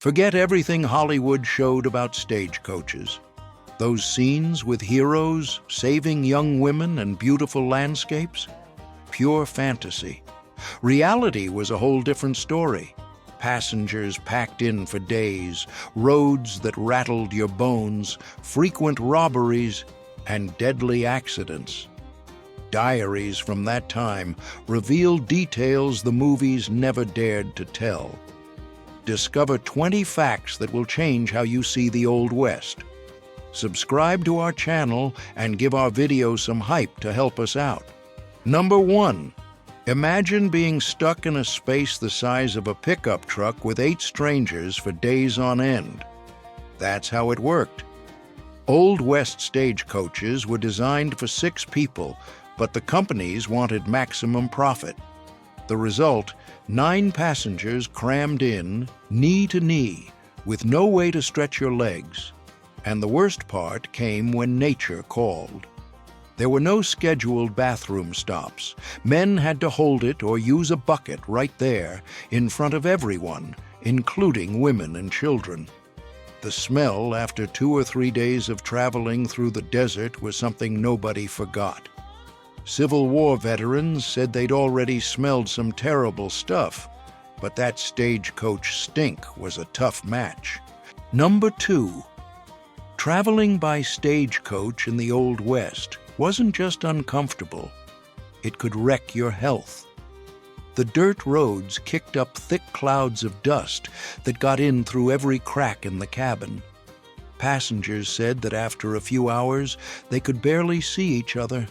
Forget everything Hollywood showed about stagecoaches. Those scenes with heroes saving young women and beautiful landscapes? Pure fantasy. Reality was a whole different story. Passengers packed in for days, roads that rattled your bones, frequent robberies, and deadly accidents. Diaries from that time reveal details the movies never dared to tell. Discover 20 facts that will change how you see the Old West. Subscribe to our channel and give our video some hype to help us out. Number 1. Imagine being stuck in a space the size of a pickup truck with 8 strangers for days on end. That's how it worked. Old West stagecoaches were designed for 6 people, but the companies wanted maximum profit. The result, 9 passengers crammed in, knee to knee, with no way to stretch your legs. And the worst part came when nature called. There were no scheduled bathroom stops. Men had to hold it or use a bucket right there, in front of everyone, including women and children. The smell after 2 or 3 days of traveling through the desert was something nobody forgot. Civil War veterans said they'd already smelled some terrible stuff, but that stagecoach stink was a tough match. Number 2. Traveling by stagecoach in the Old West wasn't just uncomfortable, it could wreck your health. The dirt roads kicked up thick clouds of dust that got in through every crack in the cabin. Passengers said that after a few hours, they could barely see each other.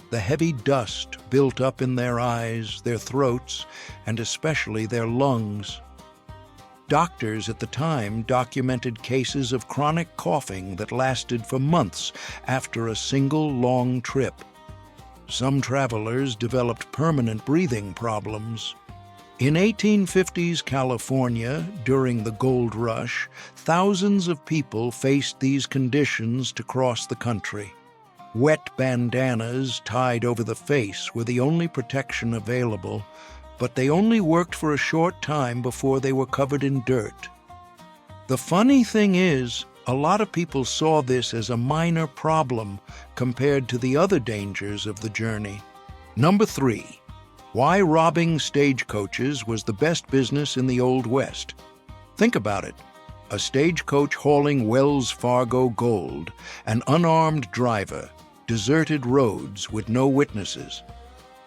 The heavy dust built up in their eyes, their throats, and especially their lungs. Doctors at the time documented cases of chronic coughing that lasted for months after a single long trip. Some travelers developed permanent breathing problems. In 1850s California, during the gold rush, thousands of people faced these conditions to cross the country. Wet bandanas tied over the face were the only protection available, but they only worked for a short time before they were covered in dirt. The funny thing is, a lot of people saw this as a minor problem compared to the other dangers of the journey. Number 3. Why robbing stagecoaches was the best business in the Old West. Think about it. A stagecoach hauling Wells Fargo gold, an unarmed driver, deserted roads with no witnesses.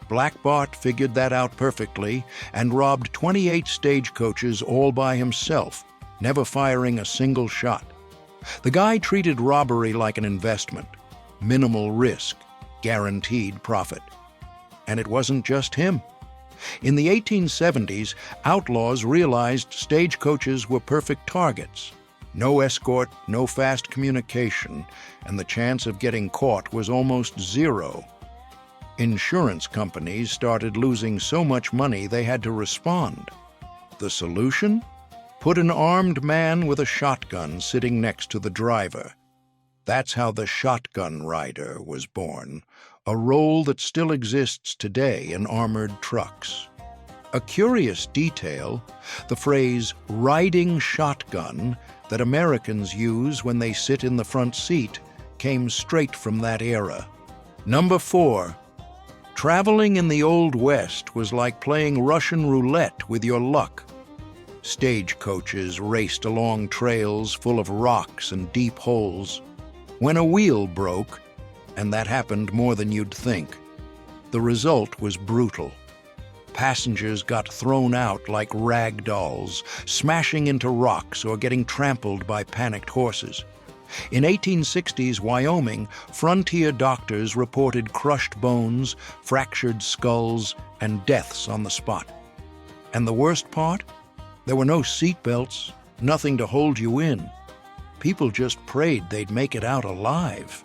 Black Bart figured that out perfectly and robbed 28 stagecoaches all by himself, never firing a single shot. The guy treated robbery like an investment. Minimal risk, guaranteed profit. And it wasn't just him. In the 1870s, outlaws realized stagecoaches were perfect targets. No escort, no fast communication, and the chance of getting caught was almost zero. Insurance companies started losing so much money they had to respond. The solution? Put an armed man with a shotgun sitting next to the driver. That's how the shotgun rider was born, a role that still exists today in armored trucks. A curious detail, the phrase "riding shotgun" that Americans use when they sit in the front seat came straight from that era. Number 4. Traveling in the Old West was like playing Russian roulette with your luck. Stagecoaches raced along trails full of rocks and deep holes. When a wheel broke, and that happened more than you'd think, the result was brutal. Passengers got thrown out like rag dolls, smashing into rocks or getting trampled by panicked horses. In 1860s Wyoming, frontier doctors reported crushed bones, fractured skulls, and deaths on the spot. And the worst part? There were no seat belts, nothing to hold you in. People just prayed they'd make it out alive.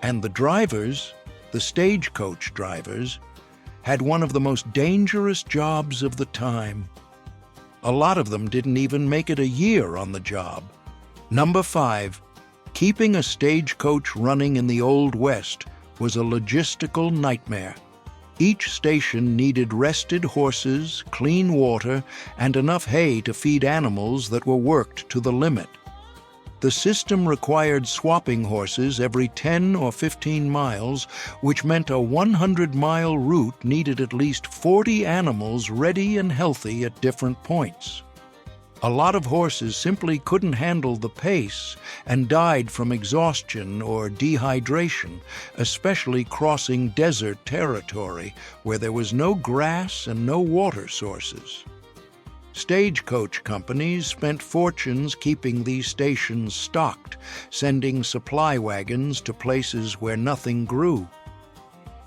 And the drivers, the stagecoach drivers, had one of the most dangerous jobs of the time. A lot of them didn't even make it a year on the job. Number 5. Keeping a stagecoach running in the Old West was a logistical nightmare. Each station needed rested horses, clean water, and enough hay to feed animals that were worked to the limit. The system required swapping horses every 10 or 15 miles, which meant a 100-mile route needed at least 40 animals ready and healthy at different points. A lot of horses simply couldn't handle the pace and died from exhaustion or dehydration, especially crossing desert territory where there was no grass and no water sources. Stagecoach companies spent fortunes keeping these stations stocked, sending supply wagons to places where nothing grew.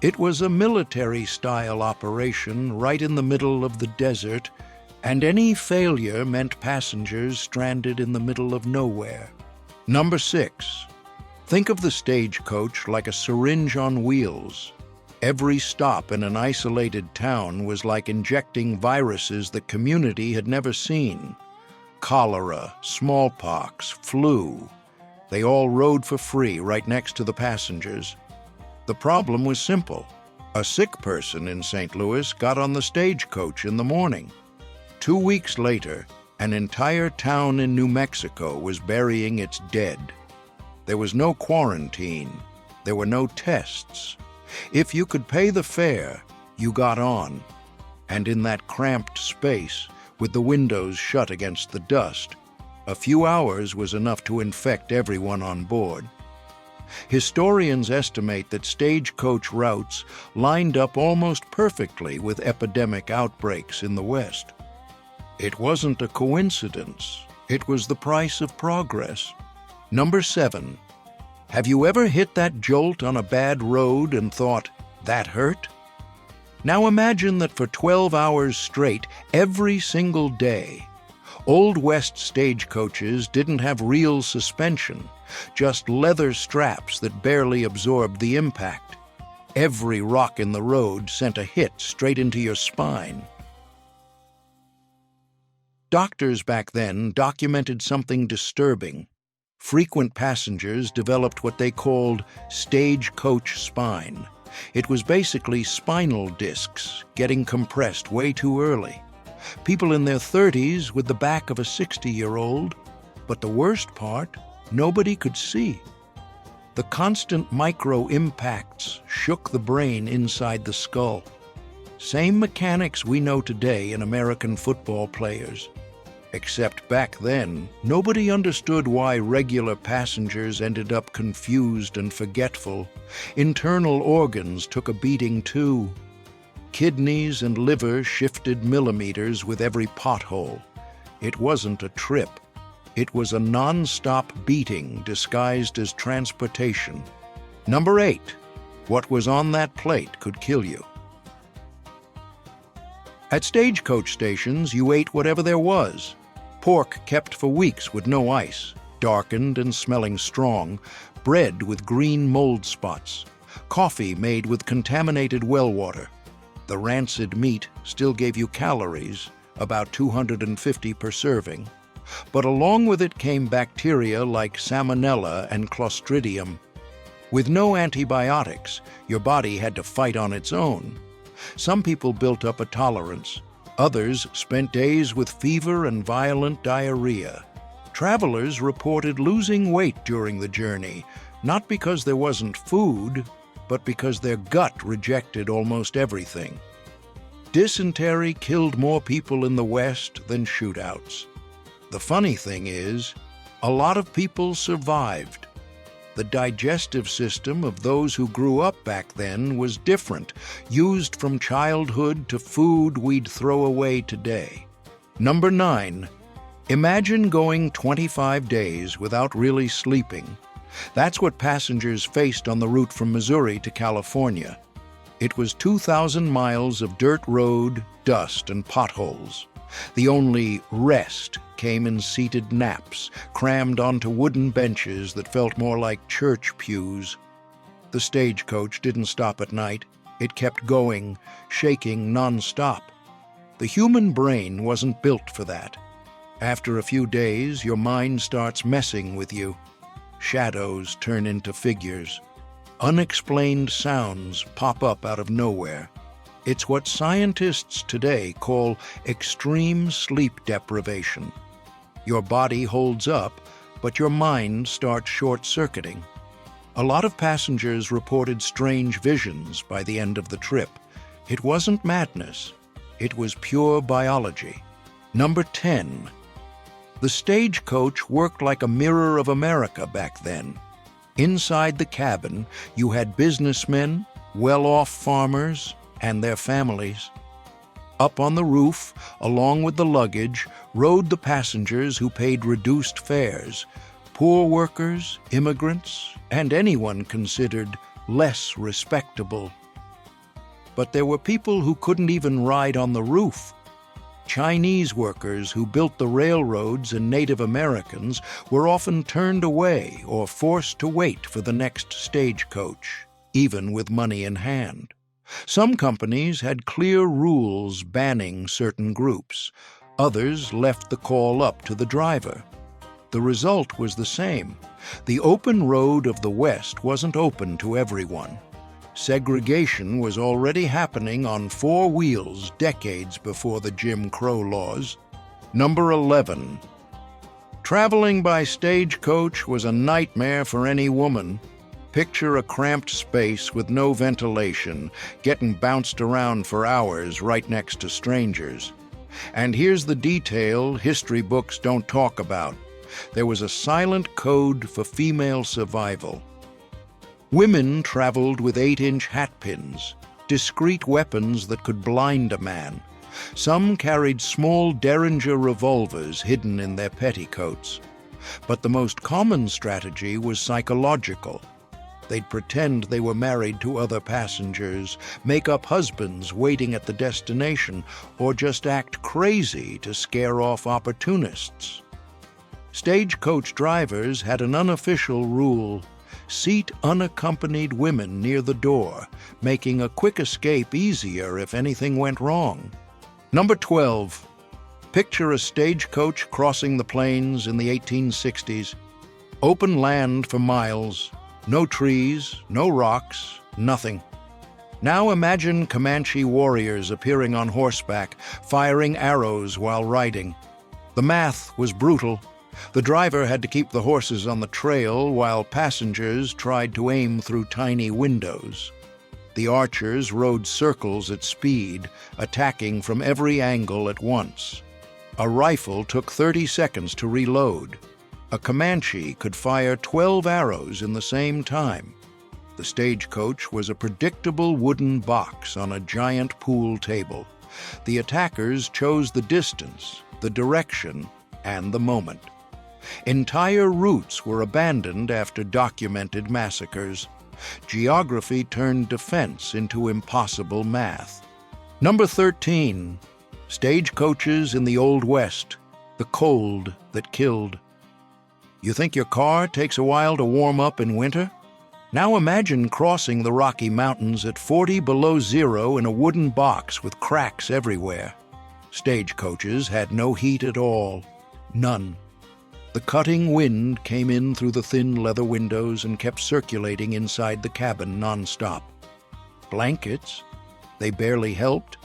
It was a military-style operation right in the middle of the desert, and any failure meant passengers stranded in the middle of nowhere. Number 6. Think of the stagecoach like a syringe on wheels. Every stop in an isolated town was like injecting viruses the community had never seen. Cholera, smallpox, flu. They all rode for free right next to the passengers. The problem was simple. A sick person in St. Louis got on the stagecoach in the morning. 2 weeks later, an entire town in New Mexico was burying its dead. There was no quarantine. There were no tests. If you could pay the fare, you got on. And in that cramped space, with the windows shut against the dust, a few hours was enough to infect everyone on board. Historians estimate that stagecoach routes lined up almost perfectly with epidemic outbreaks in the West. It wasn't a coincidence. It was the price of progress. Number 7. Have you ever hit that jolt on a bad road and thought, that hurt? Now imagine that for 12 hours straight, every single day, Old West stagecoaches didn't have real suspension, just leather straps that barely absorbed the impact. Every rock in the road sent a hit straight into your spine. Doctors back then documented something disturbing. Frequent passengers developed what they called stagecoach spine. It was basically spinal discs getting compressed way too early. People in their 30s with the back of a 60-year-old. But the worst part, nobody could see. The constant micro-impacts shook the brain inside the skull. Same mechanics we know today in American football players. Except back then, nobody understood why regular passengers ended up confused and forgetful. Internal organs took a beating too. Kidneys and liver shifted millimeters with every pothole. It wasn't a trip. It was a non-stop beating disguised as transportation. Number 8. What was on that plate could kill you. At stagecoach stations, you ate whatever there was. Pork kept for weeks with no ice, darkened and smelling strong, bread with green mold spots, coffee made with contaminated well water. The rancid meat still gave you calories, about 250 per serving, but along with it came bacteria like salmonella and clostridium. With no antibiotics, your body had to fight on its own. Some people built up a tolerance. Others spent days with fever and violent diarrhea. Travelers reported losing weight during the journey, not because there wasn't food, but because their gut rejected almost everything. Dysentery killed more people in the West than shootouts. The funny thing is, a lot of people survived. The digestive system of those who grew up back then was different, used from childhood to food we'd throw away today. Number 9. Imagine going 25 days without really sleeping. That's what passengers faced on the route from Missouri to California. It was 2,000 miles of dirt road, dust, and potholes. The only rest came in seated naps, crammed onto wooden benches that felt more like church pews. The stagecoach didn't stop at night. It kept going, shaking non-stop. The human brain wasn't built for that. After a few days, your mind starts messing with you. Shadows turn into figures. Unexplained sounds pop up out of nowhere. It's what scientists today call extreme sleep deprivation. Your body holds up, but your mind starts short-circuiting. A lot of passengers reported strange visions by the end of the trip. It wasn't madness. It was pure biology. Number 10. The Stagecoach worked like a mirror of America back then. Inside the cabin, you had businessmen, well-off farmers, and their families. Up on the roof, along with the luggage, rode the passengers who paid reduced fares, poor workers, immigrants, and anyone considered less respectable. But there were people who couldn't even ride on the roof. Chinese workers who built the railroads and Native Americans were often turned away or forced to wait for the next stagecoach, even with money in hand. Some companies had clear rules banning certain groups. Others left the call up to the driver. The result was the same. The open road of the West wasn't open to everyone. Segregation was already happening on 4 wheels decades before the Jim Crow laws. Number 11. Traveling by stagecoach was a nightmare for any woman. Picture a cramped space with no ventilation, getting bounced around for hours right next to strangers. And here's the detail history books don't talk about. There was a silent code for female survival. Women traveled with 8-inch hatpins, discreet weapons that could blind a man. Some carried small Derringer revolvers hidden in their petticoats. But the most common strategy was psychological. They'd pretend they were married to other passengers, make up husbands waiting at the destination, or just act crazy to scare off opportunists. Stagecoach drivers had an unofficial rule: seat unaccompanied women near the door, making a quick escape easier if anything went wrong. Number 12. Picture a stagecoach crossing the plains in the 1860s. Open land for miles. No trees, no rocks, nothing. Now imagine Comanche warriors appearing on horseback, firing arrows while riding. The math was brutal. The driver had to keep the horses on the trail while passengers tried to aim through tiny windows. The archers rode circles at speed, attacking from every angle at once. A rifle took 30 seconds to reload. A Comanche could fire 12 arrows in the same time. The stagecoach was a predictable wooden box on a giant pool table. The attackers chose the distance, the direction, and the moment. Entire routes were abandoned after documented massacres. Geography turned defense into impossible math. Number 13. Stagecoaches in the Old West, the cold that killed. You think your car takes a while to warm up in winter? Now imagine crossing the Rocky Mountains at 40 below zero in a wooden box with cracks everywhere. Stagecoaches had no heat at all. None. The cutting wind came in through the thin leather windows and kept circulating inside the cabin nonstop. Blankets? They barely helped.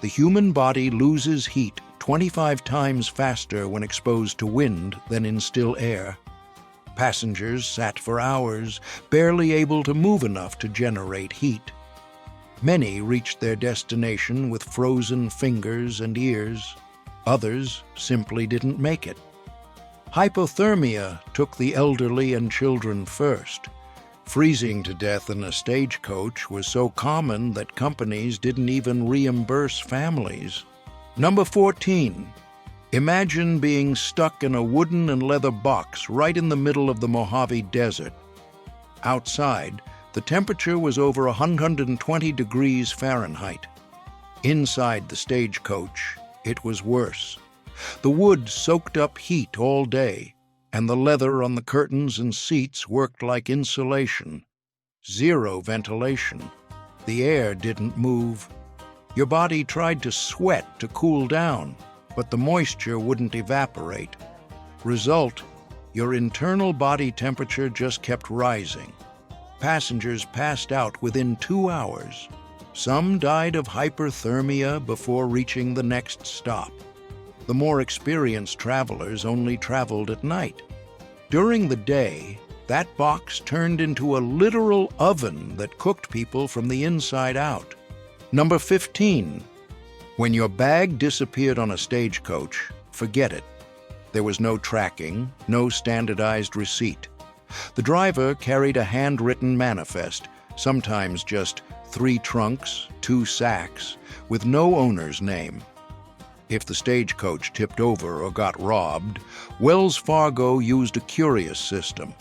The human body loses heat 25 times faster when exposed to wind than in still air. Passengers sat for hours, barely able to move enough to generate heat. Many reached their destination with frozen fingers and ears. Others simply didn't make it. Hypothermia took the elderly and children first. Freezing to death in a stagecoach was so common that companies didn't even reimburse families. Number 14. Imagine being stuck in a wooden and leather box right in the middle of the Mojave Desert. Outside, the temperature was over 120 degrees Fahrenheit. Inside the stagecoach, it was worse. The wood soaked up heat all day, and the leather on the curtains and seats worked like insulation. Zero ventilation. The air didn't move. Your body tried to sweat to cool down, but the moisture wouldn't evaporate. Result, your internal body temperature just kept rising. Passengers passed out within 2 hours. Some died of hyperthermia before reaching the next stop. The more experienced travelers only traveled at night. During the day, that box turned into a literal oven that cooked people from the inside out. Number 15. When your bag disappeared on a stagecoach, forget it. There was no tracking, no standardized receipt. The driver carried a handwritten manifest, sometimes just 3 trunks, 2 sacks, with no owner's name. If the stagecoach tipped over or got robbed, Wells Fargo used a curious system.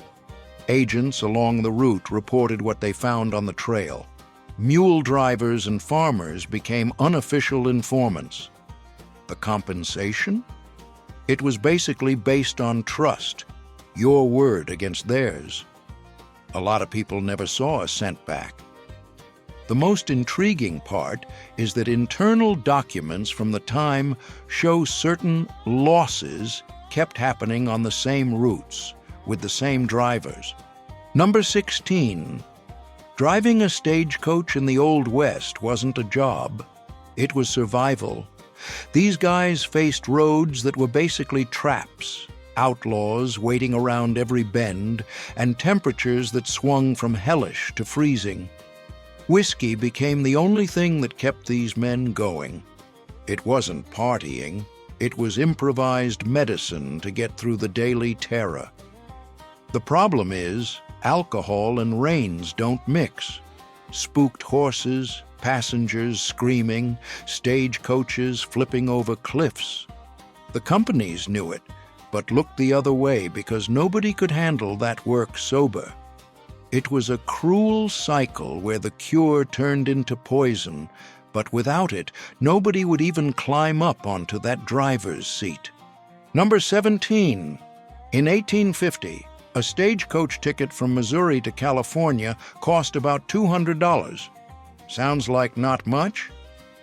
Agents along the route reported what they found on the trail. Mule drivers and farmers became unofficial informants. The compensation? It was basically based on trust, your word against theirs. A lot of people never saw a cent back. The most intriguing part is that internal documents from the time show certain losses kept happening on the same routes, with the same drivers. Number 16. Driving a stagecoach in the Old West wasn't a job. It was survival. These guys faced roads that were basically traps, outlaws waiting around every bend, and temperatures that swung from hellish to freezing. Whiskey became the only thing that kept these men going. It wasn't partying. It was improvised medicine to get through the daily terror. The problem is, alcohol and reins don't mix. Spooked horses, passengers screaming, stagecoaches flipping over cliffs. The companies knew it, but looked the other way because nobody could handle that work sober. It was a cruel cycle where the cure turned into poison, but without it, nobody would even climb up onto that driver's seat. Number 17. In 1850, a stagecoach ticket from Missouri to California cost about $200. Sounds like not much?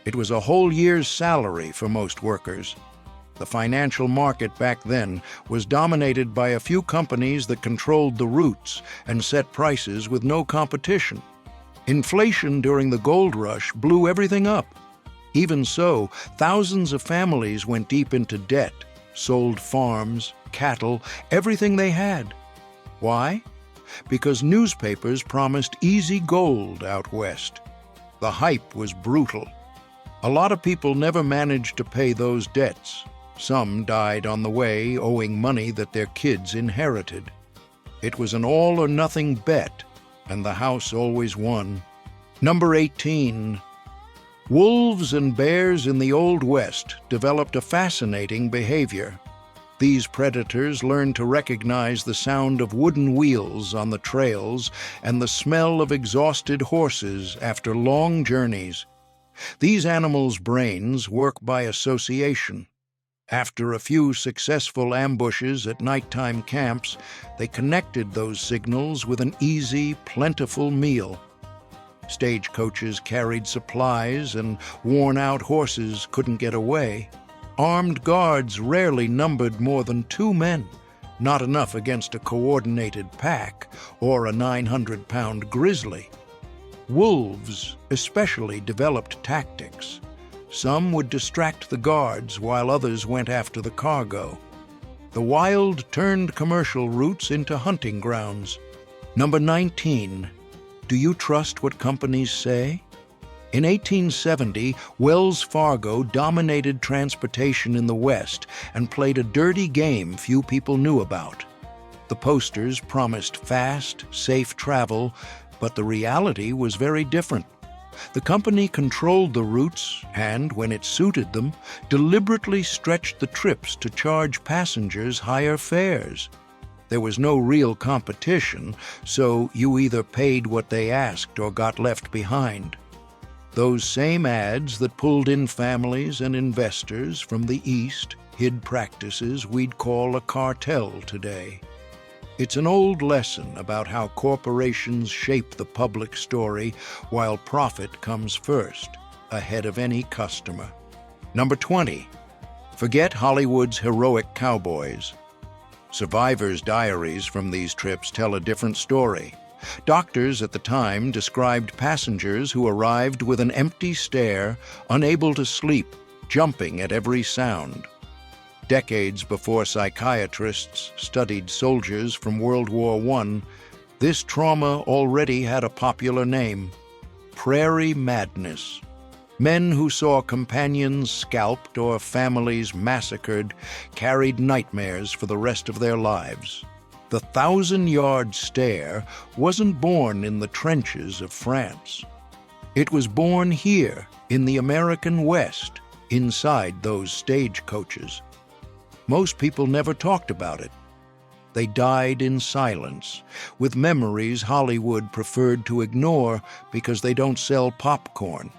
It was a whole year's salary for most workers. The financial market back then was dominated by a few companies that controlled the routes and set prices with no competition. Inflation during the gold rush blew everything up. Even so, thousands of families went deep into debt, sold farms, cattle, everything they had. Why? Because newspapers promised easy gold out west. The hype was brutal. A lot of people never managed to pay those debts. Some died on the way owing money that their kids inherited. It was an all-or-nothing bet, and the house always won. Number 18. Wolves and bears in the Old West developed a fascinating behavior. These predators learned to recognize the sound of wooden wheels on the trails and the smell of exhausted horses after long journeys. These animals' brains work by association. After a few successful ambushes at nighttime camps, they connected those signals with an easy, plentiful meal. Stagecoaches carried supplies, and worn-out horses couldn't get away. Armed guards rarely numbered more than 2 men, not enough against a coordinated pack or a 900-pound grizzly. Wolves especially developed tactics. Some would distract the guards while others went after the cargo. The wild turned commercial routes into hunting grounds. Number 19. Do you trust what companies say? In 1870, Wells Fargo dominated transportation in the West and played a dirty game few people knew about. The posters promised fast, safe travel, but the reality was very different. The company controlled the routes and, when it suited them, deliberately stretched the trips to charge passengers higher fares. There was no real competition, so you either paid what they asked or got left behind. Those same ads that pulled in families and investors from the East hid practices we'd call a cartel today. It's an old lesson about how corporations shape the public story while profit comes first, ahead of any customer. Number 20. Forget Hollywood's heroic cowboys. Survivors' diaries from these trips tell a different story. Doctors at the time described passengers who arrived with an empty stare, unable to sleep, jumping at every sound. Decades before psychiatrists studied soldiers from World War I, this trauma already had a popular name: Prairie Madness. Men who saw companions scalped or families massacred carried nightmares for the rest of their lives. The 1,000-yard stare wasn't born in the trenches of France. It was born here, in the American West, inside those stagecoaches. Most people never talked about it. They died in silence, with memories Hollywood preferred to ignore because they don't sell popcorn.